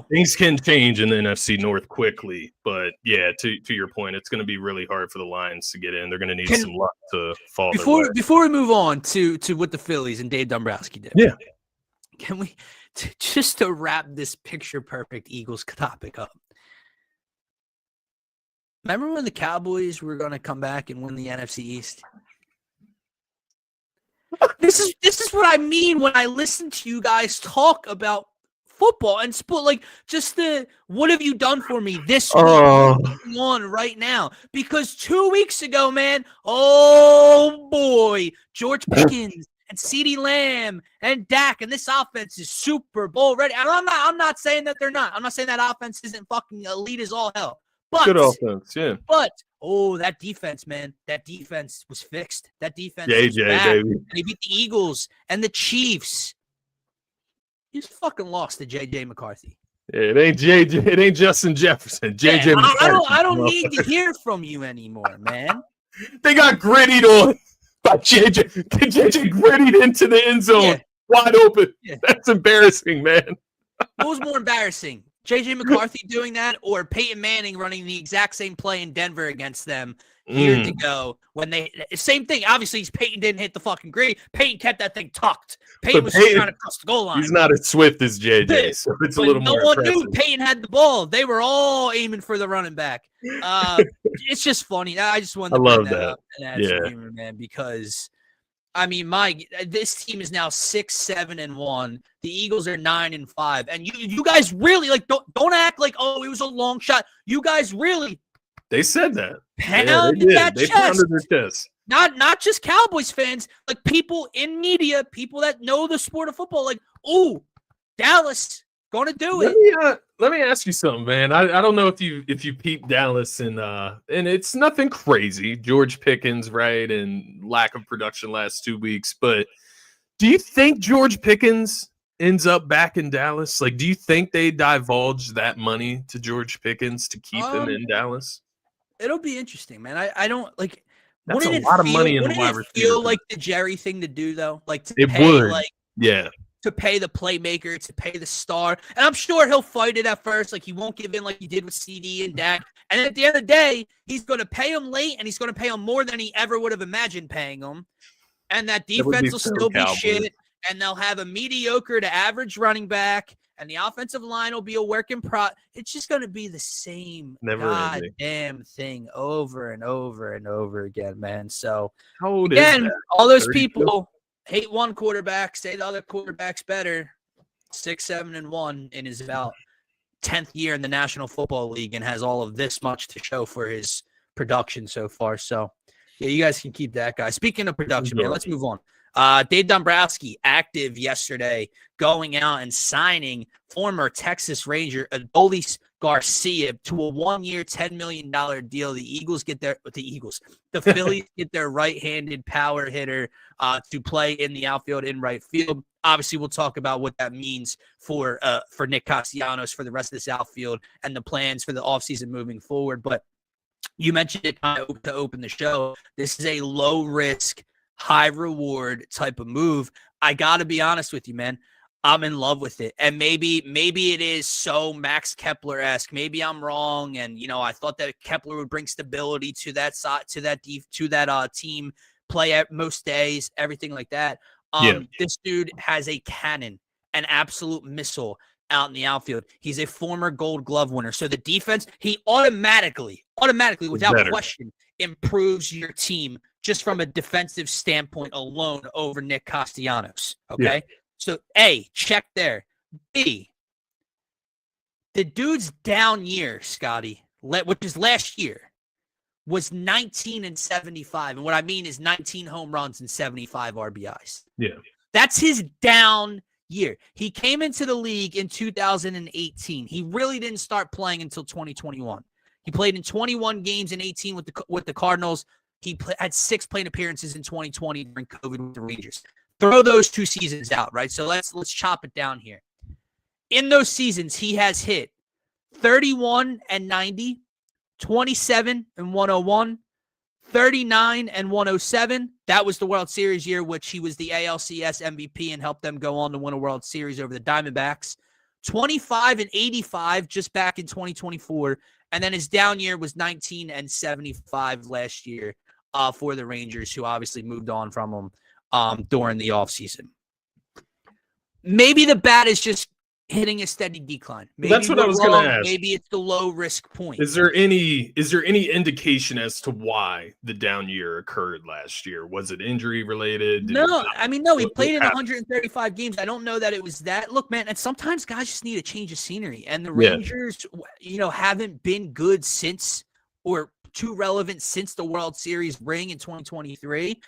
things can change in the NFC North quickly. But yeah, to your point, it's going to be really hard for the Lions to get in. They're going to need some luck to fall.
Before we move on to what the Phillies and Dave Dombrowski did.
Yeah.
Can we just to wrap this picture perfect Eagles topic up? Remember when the Cowboys were going to come back and win the NFC East? This is what I mean when I listen to you guys talk about football and sport. Like, just what have you done for me this week on right now? Because 2 weeks ago, man, oh boy, George Pickens and CeeDee Lamb and Dak, and this offense is Super Bowl ready. And I'm not saying that they're not. I'm not saying that offense isn't fucking elite as all hell. But,
good offense, yeah.
But that defense, man, that defense was fixed. That defense was
JJ,
back.
baby.
And they beat the Eagles and the Chiefs. You just fucking lost to JJ McCarthy.
It ain't JJ. It ain't Justin Jefferson. JJ McCarthy.
I don't need to hear from you anymore, man.
They got grittied on by JJ. JJ grittied into the end zone, wide open. Yeah. That's embarrassing, man.
What was more embarrassing? JJ McCarthy doing that, or Peyton Manning running the exact same play in Denver against them years ago when same thing. Obviously, Peyton didn't hit the fucking grid. Peyton kept that thing tucked. Peyton was trying to cross the goal line.
He's not as swift as JJ, so it's a little more impressive. No one knew
Peyton had the ball. They were all aiming for the running back. It's just funny. I just wanted to bring that up and add some humor, man, because I mean, this team is now 6-7-1. The Eagles are 9-5, and you guys really don't act like it was a long shot. You guys really
they said that
pounded that chest.
Pounded their chest.
Not just Cowboys fans, like people in media, people that know the sport of football. Like, ooh, Dallas going to do it.
Let me ask you something, man. I don't know if you peeped Dallas and it's nothing crazy. George Pickens, right, and lack of production last 2 weeks. But do you think George Pickens ends up back in Dallas? Like, do you think they divulge that money to George Pickens to keep him in Dallas?
It'll be interesting, man. I don't like.
That's a lot of money in the wide receiver.
Feel like the Jerry thing to do though, like to
it
pay,
would,
like to pay the playmaker, to pay the star. And I'm sure he'll fight it at first. Like, he won't give in like he did with CD and Dak. And at the end of the day, he's going to pay him late, and he's going to pay him more than he ever would have imagined paying him. And that defense will still be shit. And they'll have a mediocre to average running back. And the offensive line will be a work in progress. It's just going to be the same goddamn thing over and over and over again, man. So,
how old
again,
is that?
all those people hate one quarterback, say the other quarterback's better. 6-7-1 in his about 10th year in the National Football League and has all of this much to show for his production so far. So, yeah, you guys can keep that guy. Speaking of production, man, let's move on. Dave Dombrowski active yesterday, going out and signing former Texas Ranger Adolis Garcia to a 1-year, $10 million deal. The Phillies get their right-handed power hitter to play in the outfield in right field. Obviously, we'll talk about what that means for Nick Castellanos for the rest of this outfield and the plans for the offseason moving forward. But you mentioned it to open the show. This is a low-risk, high reward type of move. I got to be honest with you, man. I'm in love with it. And maybe it is so Max Kepler-esque. Maybe I'm wrong. And, I thought that Kepler would bring stability to that side, to that team, play at most days, everything like that. This dude has a cannon, an absolute missile out in the outfield. He's a former Gold Glove winner. So the defense, he automatically, without question, improves your team just from a defensive standpoint alone over Nick Castellanos. Okay. Yeah. So A, check there. B, the dude's down year, Scotty, which is last year, was 19-75. And what I mean is 19 home runs and 75 RBIs.
Yeah.
That's his down year. He came into the league in 2018. He really didn't start playing until 2021. He played in 21 games in 18 with the Cardinals. He had 6 plate appearances in 2020 during COVID with the Rangers. throw those 2 seasons out, right? So let's chop it down here. In those seasons, he has hit 31 and 90, 27 and 101, 39 and 107. That was the World Series year, which he was the ALCS MVP and helped them go on to win a World Series over the Diamondbacks. 25 and 85 just back in 2024. And then his down year was 19 and 75 last year for the Rangers, who obviously moved on from him during the offseason. Maybe the bat is just hitting a steady decline. Maybe
that's what I was going to ask.
Maybe it's the low risk point.
Is there any indication as to why the down year occurred last year? Was it injury related?
No. He played in 135 games. I don't know that it was that. Look, man, and sometimes guys just need a change of scenery. And the Rangers, haven't been good since, or too relevant since the World Series ring in 2023.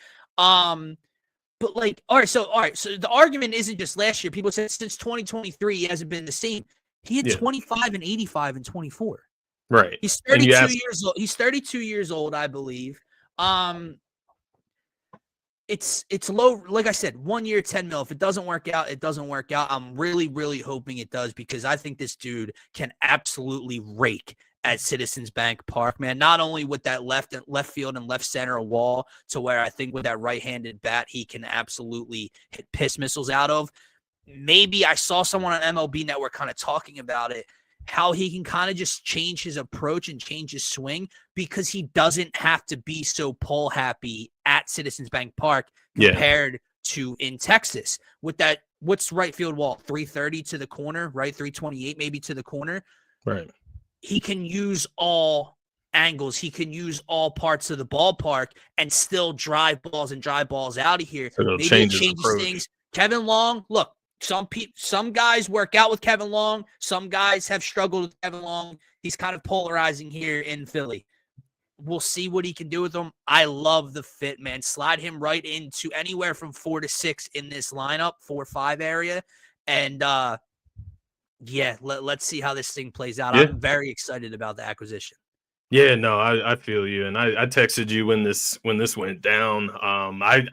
But all right. So the argument isn't just last year. People said since 2023 he hasn't been the same. He had 25 and 85 and 24.
Right.
He's 32 years old. He's 32 years old, I believe. It's low. Like I said, 1 year, 10 mil. If it doesn't work out, it doesn't work out. I'm really, really hoping it does, because I think this dude can absolutely rake at Citizens Bank Park, man. Not only with that left field and left center wall, to where I think with that right-handed bat, he can absolutely hit piss missiles out of. Maybe I saw someone on MLB Network kind of talking about it, how he can kind of just change his approach and change his swing, because he doesn't have to be so pull happy at Citizens Bank Park compared to in Texas. With that, what's right field wall? 330 to the corner, right? 328 maybe to the corner.
Right.
He can use all angles. He can use all parts of the ballpark and still drive balls out of here.
So
maybe it changes things. Kevin Long, look, some guys work out with Kevin Long. Some guys have struggled with Kevin Long. He's kind of polarizing here in Philly. We'll see what he can do with them. I love the fit, man. Slide him right into anywhere from 4 to 6 in this lineup, 4-5 area. And, let's see how this thing plays out. I'm very excited about the acquisition.
Yeah, no, I feel you, and I texted you when this went down. I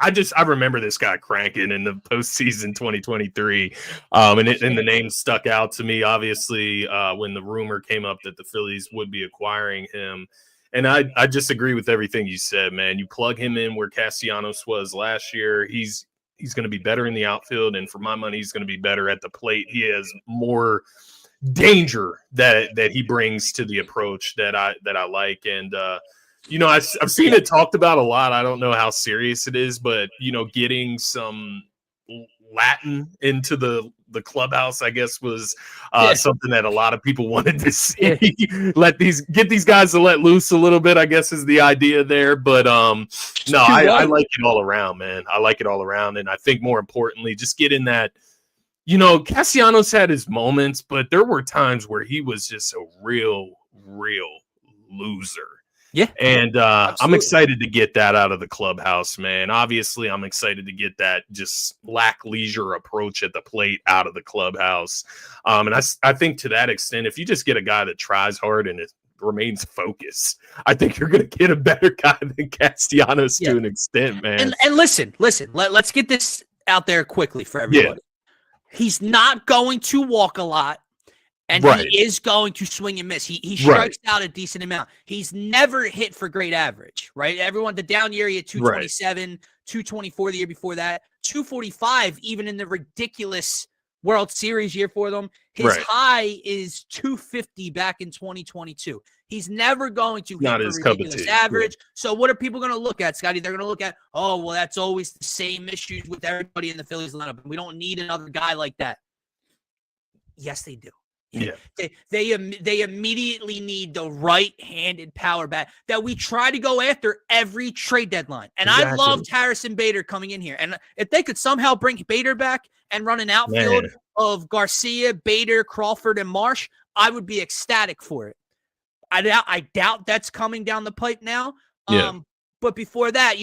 remember this guy cranking in the postseason 2023, and the name stuck out to me. Obviously, when the rumor came up that the Phillies would be acquiring him, and I just agree with everything you said, man. You plug him in where Castellanos was last year, he's going to be better in the outfield, and for my money, he's going to be better at the plate. He has more danger that he brings to the approach that I like. And I've seen it talked about a lot. I don't know how serious it is, but getting some Latin into the clubhouse, I guess, was something that a lot of people wanted to see. Get these guys to let loose a little bit, I guess, is the idea there. But I like it all around, man. I like it all around, and I think more importantly, just get in that. Castellanos had his moments, but there were times where he was just a real loser.
Yeah.
And I'm excited to get that out of the clubhouse, man. Obviously, I'm excited to get that just leisure approach at the plate out of the clubhouse. And I think to that extent, if you just get a guy that tries hard and it remains focused, I think you're going to get a better guy than Castellanos to an extent, man.
And listen, let's get this out there quickly for everybody. Yeah. He's not going to walk a lot, and he is going to swing and miss. He strikes out a decent amount. He's never hit for great average, right? Everyone, the down year, he had 227, 224 the year before that, 245 even in the ridiculous World Series year for them. His high is 250 back in 2022. He's never going to hit for ridiculous average. Yeah. So what are people going to look at, Scotty? They're going to look at, that's always the same issues with everybody in the Phillies lineup. We don't need another guy like that. Yes, they do.
Yeah.
They immediately need the right-handed power bat that we try to go after every trade deadline. And I loved Harrison Bader coming in here. And if they could somehow bring Bader back and run an outfield of Garcia, Bader, Crawford, and Marsh, I would be ecstatic for it. I doubt that's coming down the pipe now. But before that,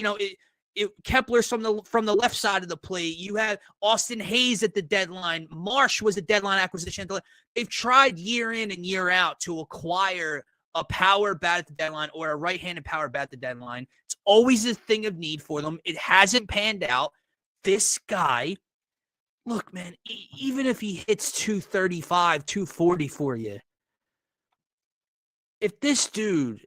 Kepler's from the left side of the plate. You have Austin Hayes at the deadline. Marsh was a deadline acquisition. They've tried year in and year out to acquire a power bat at the deadline or a right-handed power bat at the deadline. It's always a thing of need for them. It hasn't panned out. this guy, look, man, even if he hits 235, 240 for you, if this dude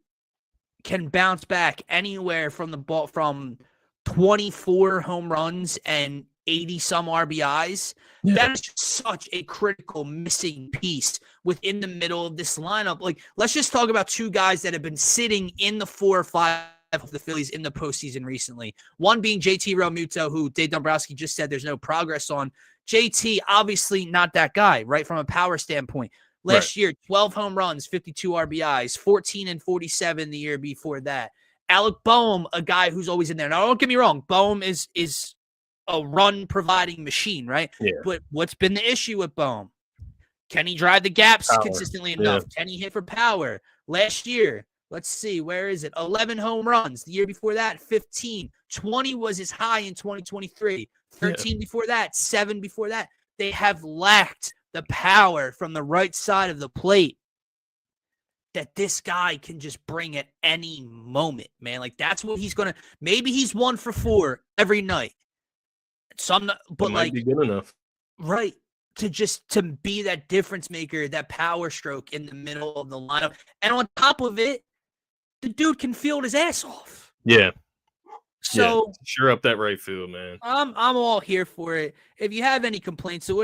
can bounce back anywhere from the ball from 24 home runs and 80 some RBIs, that is just such a critical missing piece within the middle of this lineup. Like, let's just talk about two guys that have been sitting in the 4 or 5 of the Phillies in the postseason recently. One being JT Realmuto, who Dave Dombrowski just said there's no progress on. JT, obviously not that guy, right, from a power standpoint. Last year, 12 home runs, 52 RBIs, 14 and 47 the year before that. Alec Boehm, a guy who's always in there. Now, don't get me wrong. Boehm is a run-providing machine, right?
Yeah.
But what's been the issue with Boehm? Can he drive the gaps consistently enough? Can he hit for power? Last year, let's see, where is it? 11 home runs. The year before that, 15. 20 was his high in 2023. 13 before that, 7 before that. They have lacked the power from the right side of the plate that this guy can just bring at any moment, man. Like, that's what he's going to – maybe he's 1 for 4 every night. But
might be good enough.
Right. To be that difference maker, that power stroke in the middle of the lineup. And on top of it, the dude can field his ass off.
Yeah.
So
sure up that right field, man.
I'm all here for it. If you have any complaints, you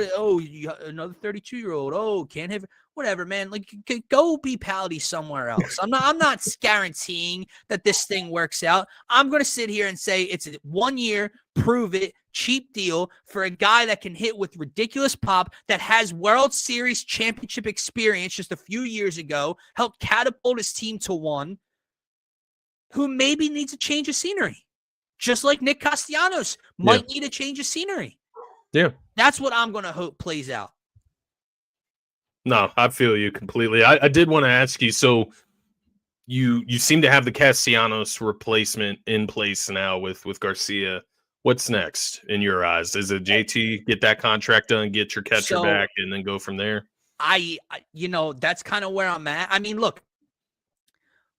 another 32-year-old, can't have whatever, man. Like, go be Pally somewhere else. I'm not guaranteeing that this thing works out. I'm gonna sit here and say it's a 1 year, prove it, cheap deal for a guy that can hit with ridiculous pop, that has World Series championship experience just a few years ago, helped catapult his team to 1, who maybe needs a change of scenery. Just like Nick Castellanos might need a change of scenery.
Yeah.
That's what I'm going to hope plays out.
No, I feel you completely. I did want to ask you, so you seem to have the Castellanos replacement in place now with Garcia. What's next in your eyes? Is it JT, get that contract done, get your catcher back, and then go from there?
That's kind of where I'm at. I mean, look,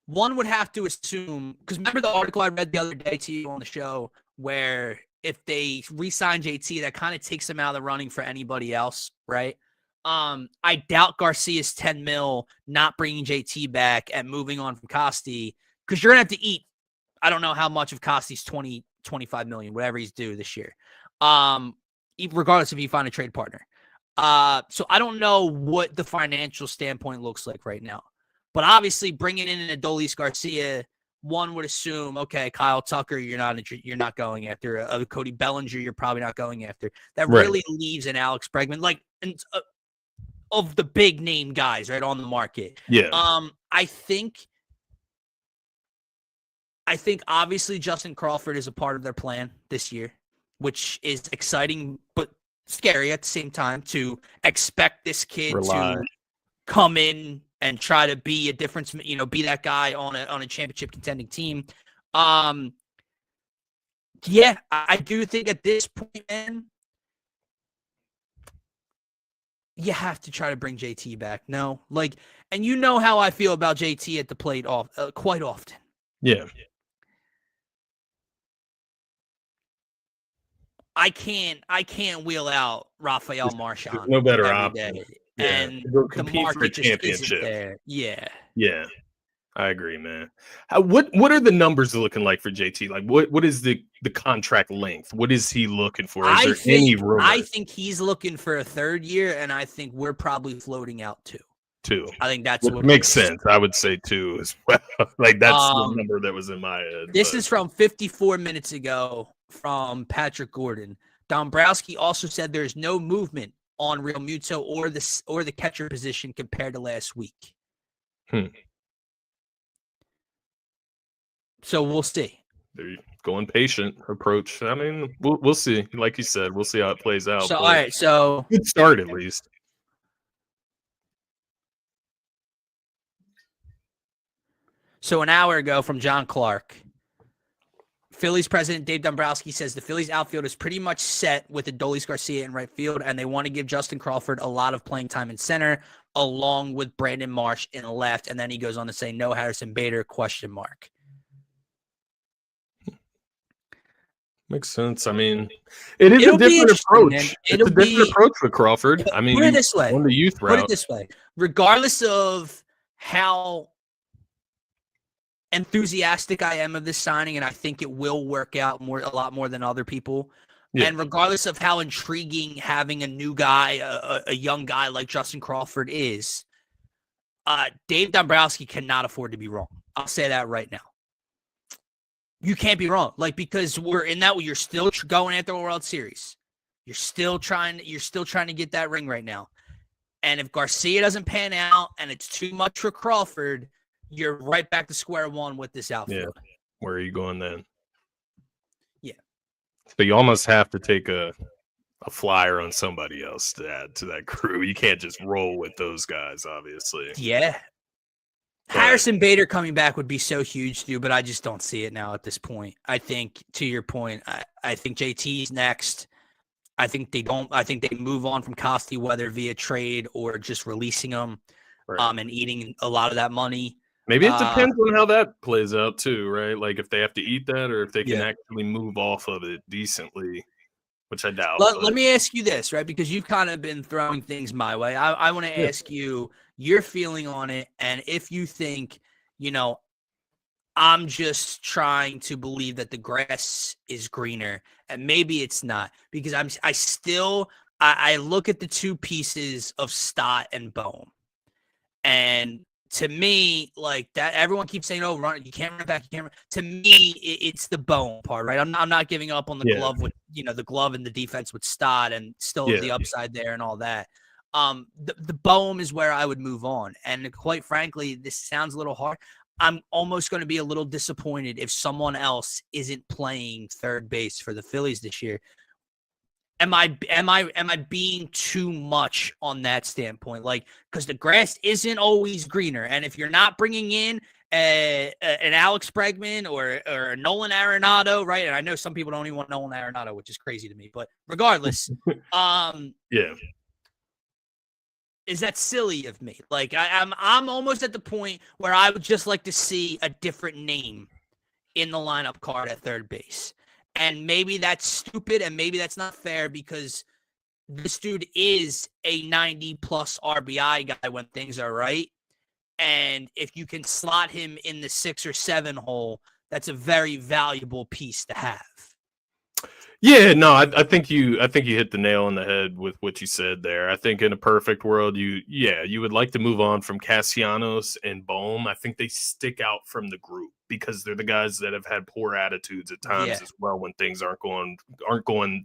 one would have to assume, because remember the article I read the other day to you on the show where if they re-sign JT, that kind of takes them out of the running for anybody else, right? I doubt Garcia's $10 million not bringing JT back and moving on from Costi, because you're going to have to eat, I don't know how much of Costi's 20, 25 million, whatever he's due this year, regardless if you find a trade partner. So I don't know what the financial standpoint looks like right now. But obviously, bringing in an Adolis Garcia, one would assume, okay, Kyle Tucker, you're not going after. Cody Bellinger, you're probably not going after. That really leaves an Alex Bregman, like of the big name guys, right, on the market.
Yeah.
I think obviously Justin Crawford is a part of their plan this year, which is exciting but scary at the same time to expect this kid to come in and try to be a difference, be that guy on a championship contending team. I do think at this point, man, you have to try to bring JT back. No, and you know how I feel about JT at the plate quite often.
Yeah.
I can't wheel out Rafael Marchand.
No better option.
And the market just isn't there. Yeah.
I agree, man. What are the numbers looking like for JT? Like, what is the contract length? What is he looking for? Is there any rumor?
I think he's looking for a 3rd year, and I think we're probably floating out 2. I think that's what
makes sense. I would say 2 as well. Like, that's the number that was in my head.
This is from 54 minutes ago from Patrick Gordon. Dombrowski also said there's no movement on Realmuto or the catcher position compared to last week. So we'll see.
They're going patient approach. I mean, we'll see. Like you said, we'll see how it plays out.
So all right, so
good start at least.
So an hour ago from John Clark, Phillies president Dave Dombrowski says the Phillies outfield is pretty much set with Adolis Garcia in right field, and they want to give Justin Crawford a lot of playing time in center, along with Brandon Marsh in left. And then he goes on to say, no Harrison Bader, ?
Makes sense. I mean, it is
It'll
a
be
different
interesting, man.
approach. It's a different approach with Crawford. I mean,
Put it this way.
on the youth
Put it
route.
this way. Regardless of how enthusiastic I am of this signing, and I think it will work out a lot more than other people.
Yeah.
And regardless of how intriguing having a new guy, a young guy like Justin Crawford is, Dave Dombrowski cannot afford to be wrong. I'll say that right now. You can't be wrong, because we're in that. You're still going after the World Series. You're still trying to get that ring right now. And if Garcia doesn't pan out and it's too much for Crawford, you're right back to square one with this outfield.
Yeah. Where are you going then?
Yeah.
But you almost have to take a flyer on somebody else to add to that crew. You can't just roll with those guys, obviously.
Yeah. Harrison Bader coming back would be so huge, dude, but I just don't see it now at this point. I think, to your point, I think JT's next. I think they move on from Costi, whether via trade or just releasing them, and eating a lot of that money.
Maybe it depends on how that plays out too, right? Like if they have to eat that or if they can actually move off of it decently, which I doubt.
Let me ask you this, right? Because you've kind of been throwing things my way. I want to ask you your feeling on it, and if you think, I'm just trying to believe that the grass is greener, and maybe it's not, because I look at the two pieces of Stott and Bohm, and to me, like that, everyone keeps saying, "Oh, you can't run back, you can't run." To me, it's the Bohm part, right? I'm not giving up on the glove with the glove and the defense with Stott, and still the upside there and all that. The Bohm is where I would move on, and quite frankly, this sounds a little hard. I'm almost going to be a little disappointed if someone else isn't playing third base for the Phillies this year. Am I being too much on that standpoint? Because the grass isn't always greener, and if you're not bringing in an Alex Bregman or a Nolan Arenado, right? And I know some people don't even want Nolan Arenado, which is crazy to me. But regardless, is that silly of me? I'm almost at the point where I would just like to see a different name in the lineup card at third base. And maybe that's stupid, and maybe that's not fair, because this dude is a 90-plus RBI guy when things are right. And if you can slot him in the 6 or 7 hole, that's a very valuable piece to have.
Yeah, no, I think you hit the nail on the head with what you said there. I think in a perfect world, you would like to move on from Castellanos and Bohm. I think they stick out from the group because they're the guys that have had poor attitudes at times as well when things aren't going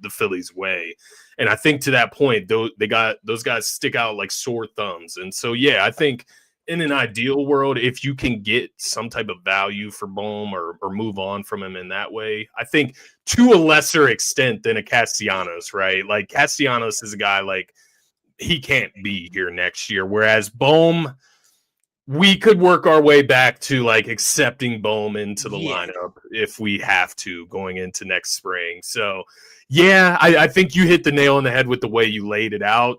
the Phillies' way. And I think to that point, those guys stick out like sore thumbs. And so I think in an ideal world, if you can get some type of value for Bohm or move on from him in that way, I think to a lesser extent than a Castellanos, right? Like Castellanos is a guy he can't be here next year. Whereas Bohm, we could work our way back to accepting Bohm into the lineup if we have to going into next spring. So I think you hit the nail on the head with the way you laid it out.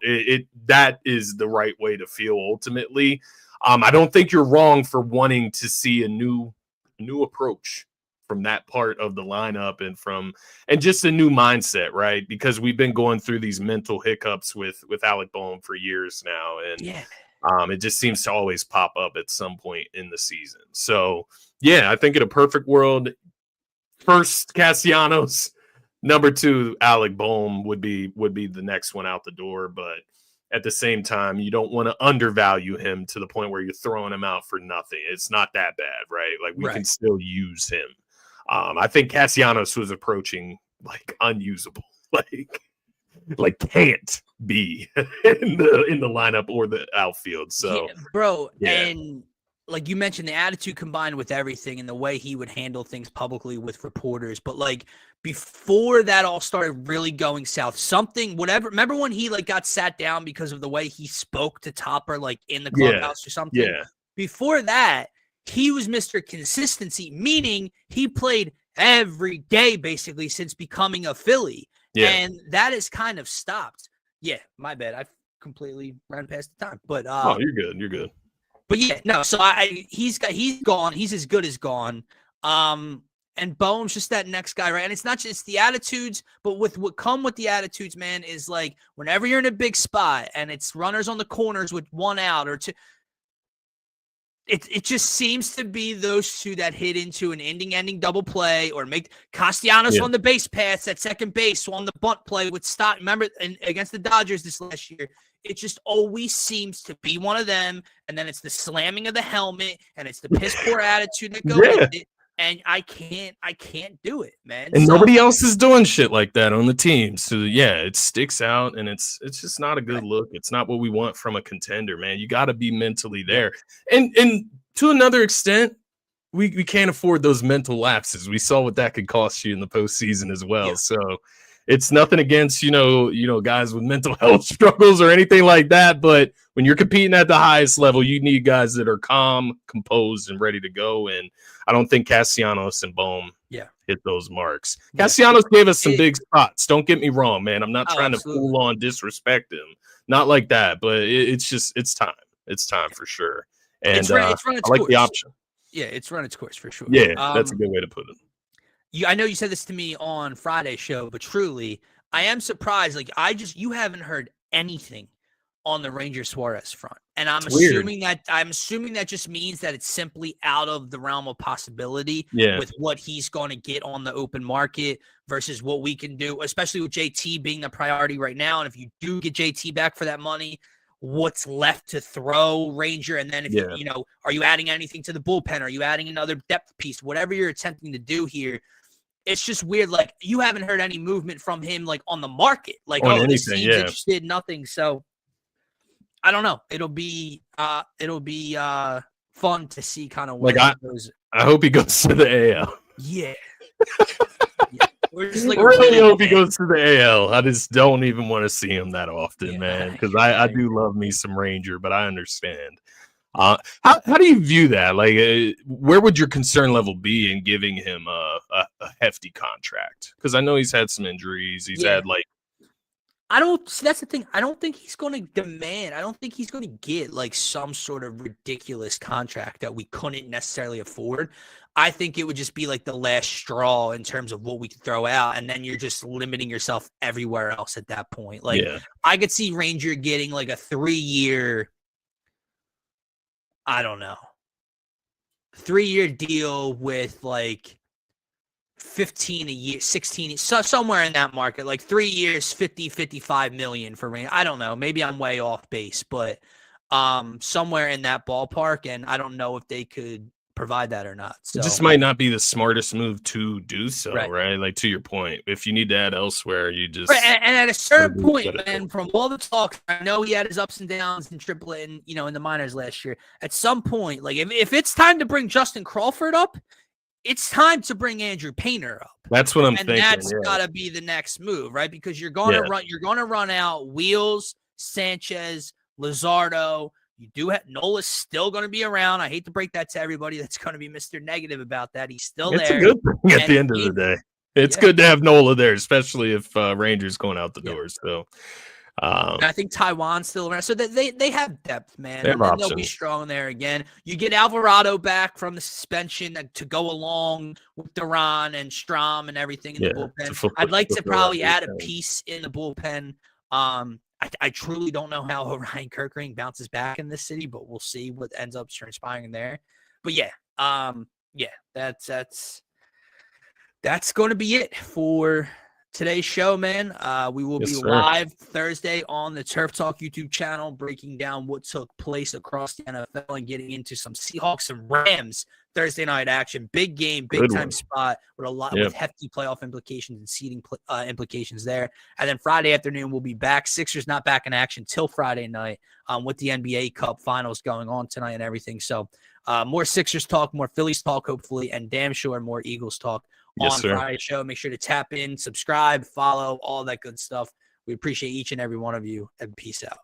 That is the right way to feel ultimately. I don't think you're wrong for wanting to see a new approach from that part of the lineup and just a new mindset, right? Because we've been going through these mental hiccups with Alec Bohm for years now, and it just seems to always pop up at some point in the season. So I think in a perfect world, first Castellanos, number 2 Alec Bohm would be the next one out the door, but at the same time, you don't want to undervalue him to the point where you're throwing him out for nothing. It's not that bad, right? We can still use him. I think Castellanos was approaching unusable, can't be in the lineup or the outfield. So,
and like you mentioned, the attitude combined with everything and the way he would handle things publicly with reporters. But before that all started really going south, remember when he got sat down because of the way he spoke to Topper in the clubhouse or something? Yeah. Before that, he was Mr. Consistency, meaning he played every day basically since becoming a Philly. Yeah. And that has kind of stopped. Yeah, my bad. I completely ran past the time. But
you're good. You're good.
But so he's gone. He's as good as gone. And Bohm's just that next guy, right? And it's not just the attitudes, but with what come with the attitudes, man, is like whenever you're in a big spot and it's runners on the corners with one out or two, it just seems to be those two that hit into an ending double play or make Castellanos on the base pass at second base on the bunt play with Stott. Remember, against the Dodgers this last year, it just always seems to be one of them. And then it's the slamming of the helmet and it's the piss poor attitude that goes with it. And I can't do it, man.
And nobody else is doing shit like that on the team. So yeah, it sticks out, and it's just not a good look. It's not what we want from a contender, man. You got to be mentally there. And to another extent, we can't afford those mental lapses. We saw what that could cost you in the postseason as well. Yeah. So it's nothing against, guys with mental health struggles or anything like that. But when you're competing at the highest level, you need guys that are calm, composed, and ready to go. And I don't think Castellanos and Bohm hit those marks. Castellanos gave us some big spots. Don't get me wrong, man. I'm not trying to full on disrespect him. Not like that. But it's time. It's time for sure. And it's run its I like course. The option.
Yeah, it's run its course for sure.
Yeah, that's a good way to put it.
I know you said this to me on Friday's show, but truly, I am surprised. Like, you haven't heard anything on the Ranger Suarez front, and I'm assuming that just means that it's simply out of the realm of possibility with what he's going to get on the open market versus what we can do, especially with JT being the priority right now. And if you do get JT back for that money, what's left to throw Ranger? And then if are you adding anything to the bullpen? Are you adding another depth piece? Whatever you're attempting to do here. It's just weird. Like, you haven't heard any movement from him, like, on the market. Like, this team's interested, nothing. So, I don't know. It'll be fun to see kind of
what goes. I hope he goes to the AL.
Yeah.
We're just like, really hope he goes to the AL. I just don't even want to see him that often, man, because I do love me some Ranger, but I understand. How do you view that? Like, where would your concern level be in giving him a hefty contract? Because I know he's had some injuries. He's had
that's the thing. I don't think he's going to demand. I don't think he's going to get like some sort of ridiculous contract that we couldn't necessarily afford. I think it would just be like the last straw in terms of what we could throw out. And then you're just limiting yourself everywhere else at that point. Like, I could see Ranger getting like a 3-year, I don't know, 3-year deal with like 15 a year, 16, so somewhere in that market, like 3 years, 55 million for Ranger. I don't know. Maybe I'm way off base, but somewhere in that ballpark. And I don't know if they could provide that or not. So
it just might not be the smartest move to do so, right? Like, to your point, if you need to add elsewhere, you just
and at a certain point, man, from all the talk, I know he had his ups and downs in AAA and in the minors last year. At some point, like if it's time to bring Justin Crawford up, it's time to bring Andrew Painter up.
That's what I'm thinking.
And that's gotta be the next move, right? Because you're gonna run out Wheels, Sanchez, Luzardo. You do have Nola's still going to be around. I hate to break that to everybody that's going to be Mr. Negative about that. He's still there.
It's a good thing at the end of the day. It's good to have Nola there, especially if Rangers going out the door. So
I think Taiwan's still around. So they have depth, man. And they'll be strong there again. You get Alvarado back from the suspension to go along with Duran and Strom and everything in the bullpen. I'd like to probably add a piece in the bullpen. I truly don't know how Orion Kerkering bounces back in this city, but we'll see what ends up transpiring there. But that's going to be it for today's show, man. We will be live Thursday on the Turf Talk YouTube channel, breaking down what took place across the NFL and getting into some Seahawks and Rams Thursday night action. Big game, big time spot with with hefty playoff implications and seeding implications there. And then Friday afternoon, we'll be back. Sixers not back in action till Friday night with the NBA Cup finals going on tonight and everything. So more Sixers talk, more Phillies talk, hopefully, and damn sure more Eagles talk on Friday's show. Make sure to tap in, subscribe, follow, all that good stuff. We appreciate each and every one of you, and peace out.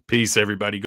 Peace, everybody.